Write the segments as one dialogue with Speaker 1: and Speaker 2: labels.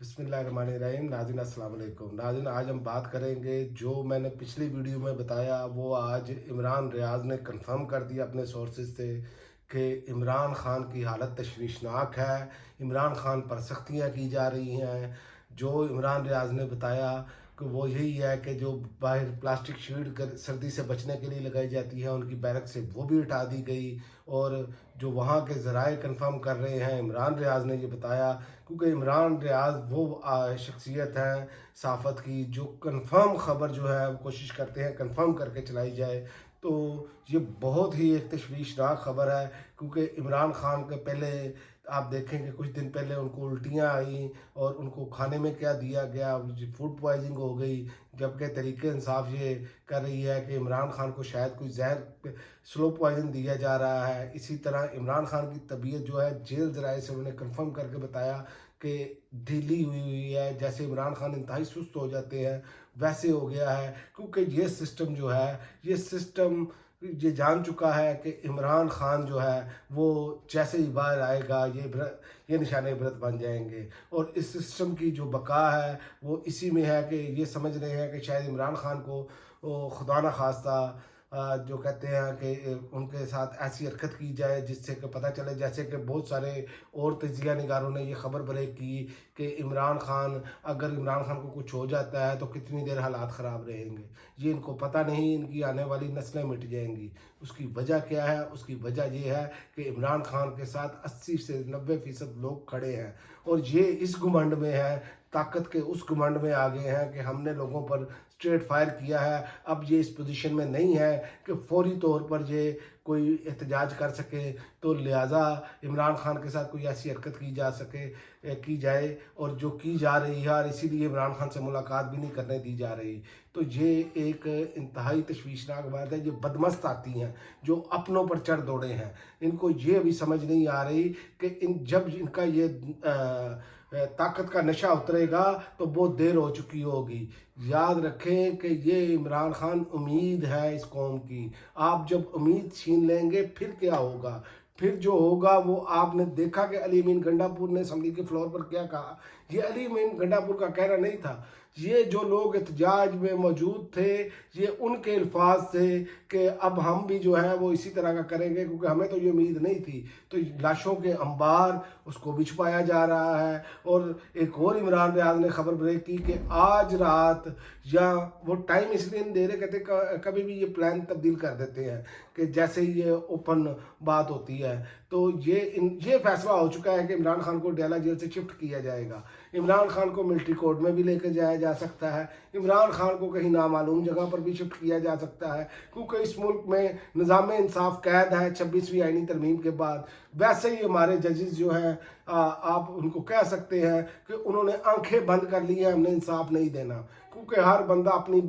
Speaker 1: बिस्मिल्लाहिर्रहमानिर्रहीम। नाज़रीन अस्सलाम वालेकुम। नाज़रीन, आज हम बात करेंगे जो मैंने पिछली वीडियो में बताया, वो आज इमरान रियाज ने कंफर्म कर दिया अपने सोर्सेज से कि इमरान खान की हालत तशवीशनाक है। इमरान खान पर सख्तियाँ की जा रही हैं। जो इमरान रियाज ने बताया कि वो यही है कि जो बाहर प्लास्टिक शीट सर्दी से बचने के लिए लगाई जाती है, उनकी बैरक से वो भी उठा दी गई। और जो वहाँ के ज़राए कंफर्म कर रहे हैं, इमरान रियाज ने ये बताया, क्योंकि इमरान रियाज वो शख्सियत हैं सहाफ़त की जो कंफर्म ख़बर जो है वो कोशिश करते हैं कंफर्म करके चलाई जाए। तो ये बहुत ही एक तशवीशनाक ख़बर है, क्योंकि इमरान खान के पहले आप देखें कि कुछ दिन पहले उनको उल्टियाँ आई और उनको खाने में क्या दिया गया, फूड पॉइजनिंग हो गई। जबकि तहरीक इंसाफ ये कर रही है कि इमरान खान को शायद कोई जहर स्लो पॉइजन दिया जा रहा है। इसी तरह इमरान खान की तबीयत जो है जेल ज़राए से उन्होंने कंफर्म करके बताया कि ढीली हुई है, जैसे इमरान खान इंतहाई सुस्त हो जाते हैं वैसे हो गया है। क्योंकि ये सिस्टम जो है, ये सिस्टम ये जान चुका है कि इमरान खान जो है वो जैसे ही बाहर आएगा ये निशाने इबरत बन जाएंगे। और इस सिस्टम की जो बका है वो इसी में है कि ये समझ रहे हैं कि शायद इमरान खान को खुदा न खास्ता जो कहते हैं कि उनके साथ ऐसी हरकत की जाए जिससे कि पता चले, जैसे कि बहुत सारे और तजिया निगारों ने ये खबर ब्रेक की कि इमरान खान को कुछ हो जाता है तो कितनी देर हालात ख़राब रहेंगे। ये इनको पता नहीं, इनकी आने वाली नस्लें मिट जाएंगी। उसकी वजह क्या है? उसकी वजह ये है कि इमरान खान के साथ 80 से 90% लोग खड़े हैं और ये इस घमंड में है, ताकत के उस घमंड में आ गए हैं कि हमने लोगों पर स्ट्रेट फायर किया है। अब ये इस पोजीशन में नहीं है कि फौरी तौर पर ये कोई एहतजाज कर सके, तो लिहाजा इमरान खान के साथ कोई ऐसी हरकत की जाए और जो की जा रही है, और इसीलिए इमरान खान से मुलाकात भी नहीं करने दी जा रही। तो ये एक इंतहाई तशवीशनाक बात है। ये बदमस्त आती हैं जो अपनों पर चढ़ दौड़े हैं, इनको ये अभी समझ नहीं आ रही कि जब इनका ये ताकत का नशा उतरेगा तो बहुत देर हो चुकी होगी। याद रखें कि ये इमरान खान उम्मीद है इस कौम की। आप जब उम्मीद छीन लेंगे फिर क्या होगा? फिर जो होगा वो आपने देखा कि अली अमीन गंडापुर ने असम्बली के फ्लोर पर क्या कहा। ये अली अमीन गंडापुर का कहना नहीं था, ये जो लोग एहतजाज में मौजूद थे ये उनके अल्फाज थे कि अब हम भी जो है वो इसी तरह का करेंगे, क्योंकि हमें तो ये उम्मीद नहीं थी। तो लाशों के अंबार उसको भी छुपाया जा रहा है। और एक और इमरान रियाज ने खबर ब्रेक की कि आज रात, या वो टाइम इसलिए नहीं दे रहे, कहते कभी भी ये प्लान तब्दील कर देते हैं कि जैसे ही ये ओपन बात होती है। तो ये फैसला हो चुका है कि इमरान खान को डेला जेल से शिफ्ट किया जाएगा। इमरान खान को मिलिट्री कोर्ट में भी लेकर जाया जा सकता है। इमरान खान को कहीं नामालूम जगह पर भी शिफ्ट किया जा सकता है, क्योंकि इस मुल्क में निज़ाम इंसाफ कैद है 26वीं आईनी तरमीम के बाद। वैसे ही हमारे जजेस जो हैं, आप उनको कह सकते हैं कि उन्होंने आंखें बंद कर ली हैं, हमने इंसाफ नहीं देना, क्योंकि हर बंदा अपनी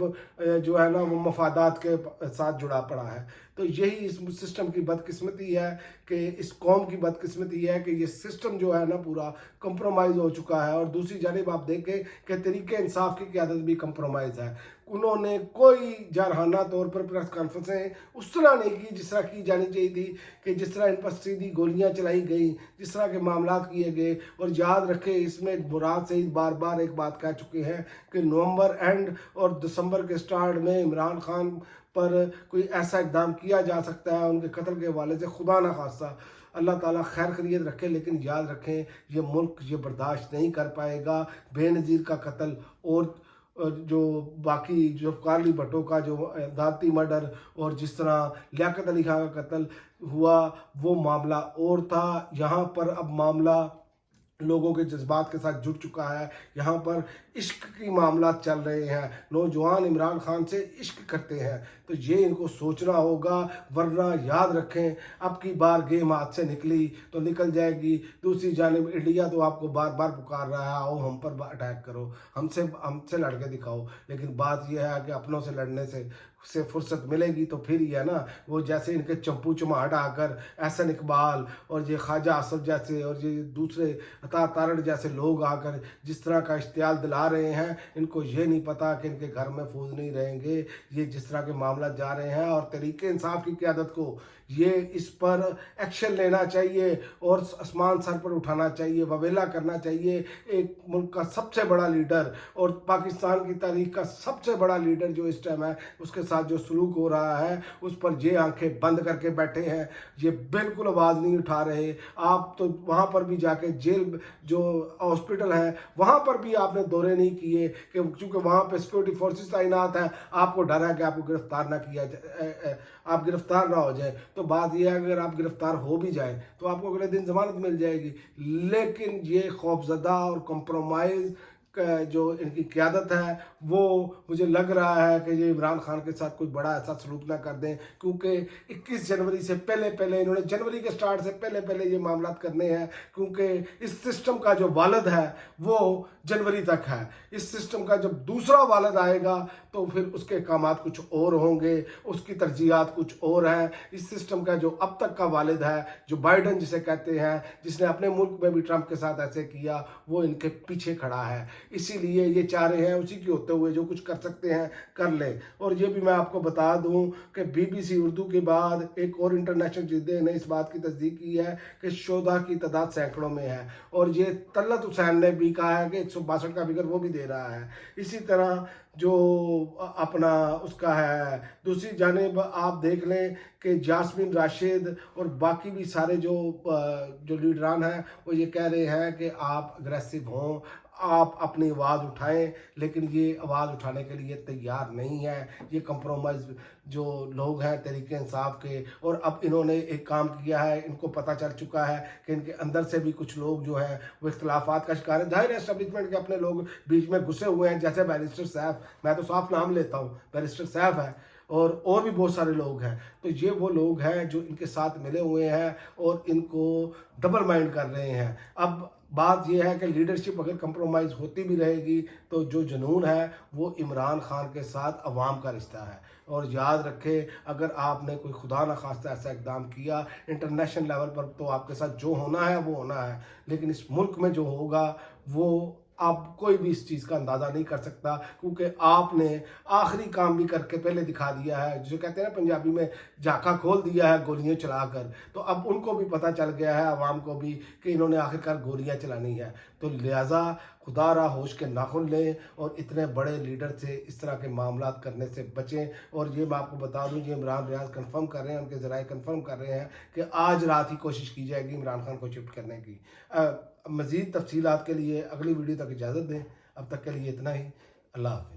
Speaker 1: जो है ना वो मफादात के साथ जुड़ा पड़ा है। तो यही इस सिस्टम की बदकिस्मती है कि इस कौम की बदकिस्मती है कि ये सिस्टम जो है ना पूरा कंप्रोमाइज़ हो चुका है। और दूसरी जानिब आप देखें कि तरीके इंसाफ की क़यादत भी कंप्रोमाइज़ है। उन्होंने कोई जारहाना तौर पर प्रेस कॉन्फ्रेंसें उस तरह नहीं की जिस तरह की जानी चाहिए थी, कि जिस तरह इन पर सीधी गोलियां चलाई गई, जिस तरह के मामला किए गए। और याद रखें, इसमें मुराद सईद बार बार एक बात कह चुके हैं कि नवंबर एंड और दिसंबर के स्टार्ट में इमरान खान पर कोई ऐसा इकदाम किया जा सकता है उनके कत्ल के हवाले से। खुदा न खास्ता, अल्लाह ताला खैर खैरियत रखे, लेकिन याद रखें ये मुल्क ये बर्दाश्त नहीं कर पाएगा बेनज़ीर का कत्ल। और जो बाकी जो कार्ली भट्टो का जो दाती मर्डर और जिस तरह लियाकत अली खां का कत्ल हुआ, वो मामला और था। यहाँ पर अब मामला लोगों के जज्बात के साथ जुड़ चुका है। यहाँ पर इश्क की मामला चल रहे हैं, नौजवान इमरान खान से इश्क करते हैं। तो ये इनको सोचना होगा, वरना याद रखें अब की बार गेम हाथ से निकली तो निकल जाएगी। दूसरी जानिब इंडिया तो आपको बार बार पुकार रहा है, आओ हम पर अटैक करो, हमसे लड़के दिखाओ। लेकिन बात यह है कि अपनों से लड़ने से फुर्सत मिलेगी तो फिर ही है ना। वो जैसे इनके चंपू चमाट आकर एहसन इकबाल और ये ख्वाजा आसफ जैसे और ये दूसरे अता तारड़ जैसे लोग आकर जिस तरह का इश्तियाल दिला रहे हैं, इनको ये नहीं पता कि इनके घर में फूज नहीं रहेंगे। ये जिस तरह के मामला जा रहे हैं और तरीके इंसाफ की क़यादत को یہ اس پر ایکشن لینا چاہیے اور آسمان سر پر اٹھانا چاہیے، وویلا کرنا چاہیے۔ ایک ملک کا سب سے بڑا لیڈر اور پاکستان کی تاریخ کا سب سے بڑا لیڈر جو اس ٹائم ہے، اس کے ساتھ جو سلوک ہو رہا ہے اس پر یہ آنکھیں بند کر کے بیٹھے ہیں، یہ بالکل آواز نہیں اٹھا رہے۔ آپ تو وہاں پر بھی جا کے جیل جو ہاسپٹل ہے وہاں پر بھی آپ نے دورے نہیں کیے، کہ چونکہ وہاں پہ سیکورٹی فورسز تعینات ہیں، آپ کو ڈر ہے کہ آپ کو گرفتار نہ کیا جائے، آپ گرفتار نہ ہو جائیں۔ تو بات یہ ہے اگر آپ گرفتار ہو بھی جائیں تو آپ کو اگلے دن ضمانت مل جائے گی، لیکن یہ خوفزدہ اور کمپرومائز جو ان کی قیادت ہے وہ مجھے لگ رہا ہے کہ یہ عمران خان کے ساتھ کوئی بڑا ایسا سلوک نہ کر دیں، کیونکہ 21 جنوری سے پہلے انہوں نے جنوری کے سٹارٹ سے پہلے یہ معاملات کرنے ہیں، کیونکہ اس سسٹم کا جو والد ہے وہ جنوری تک ہے۔ اس سسٹم کا جب دوسرا والد آئے گا تو پھر اس کے اقدامات کچھ اور ہوں گے، اس کی ترجیحات کچھ اور ہیں۔ اس سسٹم کا جو اب تک کا والد ہے، جو بائیڈن جسے کہتے ہیں، جس نے اپنے ملک میں بھی ٹرمپ کے ساتھ ایسے کیا، وہ ان کے پیچھے کھڑا ہے۔ اسی لیے یہ چاہ رہے ہیں اسی کے ہوتے ہوئے جو کچھ کر سکتے ہیں کر لیں۔ اور یہ بھی میں آپ کو بتا دوں کہ BBC اردو کے بعد ایک اور انٹرنیشنل جرائد نے اس بات کی تصدیق کی ہے کہ شہداء کی تعداد سینکڑوں میں ہے، اور یہ طلعت حسین نے بھی کہا ہے کہ 162 کا فگر وہ بھی دے رہا ہے۔ اسی طرح جو اپنا اس کا ہے، دوسری جانب آپ دیکھ لیں کہ جاسمین راشد اور باقی بھی سارے جو لیڈران ہیں وہ یہ کہہ رہے ہیں کہ آپ اگریسو ہوں، آپ اپنی آواز اٹھائیں، لیکن یہ آواز اٹھانے کے لیے تیار نہیں ہے۔ یہ کمپرومائز جو لوگ ہیں تحریک انصاف کے، اور اب انہوں نے ایک کام کیا ہے، ان کو پتہ چل چکا ہے کہ ان کے اندر سے بھی کچھ لوگ جو ہیں وہ اختلافات کا شکار ہیں۔ ظاہر ہے اسٹیبلشمنٹ کے اپنے لوگ بیچ میں گھسے ہوئے ہیں، جیسے بیرسٹر سیف، میں تو صاف نام لیتا ہوں، بیرسٹر سیف ہے، اور بھی بہت سارے لوگ ہیں۔ تو یہ وہ لوگ ہیں جو ان کے ساتھ ملے ہوئے ہیں اور ان کو ڈبل مائنڈ کر رہے ہیں۔ اب بات یہ ہے کہ لیڈرشپ اگر کمپرومائز ہوتی بھی رہے گی تو جو جنون ہے وہ عمران خان کے ساتھ عوام کا رشتہ ہے۔ اور یاد رکھے اگر آپ نے کوئی خدا نخواستہ ایسا اقدام کیا انٹرنیشنل لیول پر تو آپ کے ساتھ جو ہونا ہے وہ ہونا ہے، لیکن اس ملک میں جو ہوگا وہ آپ کوئی بھی اس چیز کا اندازہ نہیں کر سکتا، کیونکہ آپ نے آخری کام بھی کر کے پہلے دکھا دیا ہے، جسے کہتے ہیں نا پنجابی میں، جھاکا کھول دیا ہے گولیاں چلا کر۔ تو اب ان کو بھی پتہ چل گیا ہے، عوام کو بھی، کہ انہوں نے آخرکار گولیاں چلانی ہے۔ تو لہٰذا خدا را ہوش کے ناخن لیں اور اتنے بڑے لیڈر سے اس طرح کے معاملات کرنے سے بچیں۔ اور یہ میں آپ کو بتا دوں، یہ عمران ریاض کنفرم کر رہے ہیں، ان کے ذرائع کنفرم کر رہے ہیں کہ آج رات ہی کوشش کی جائے گی عمران خان کو شفٹ کرنے کی۔ مزید تفصیلات کے لیے اگلی ویڈیو تک اجازت دیں، اب تک کے لیے اتنا ہی، اللہ حافظ۔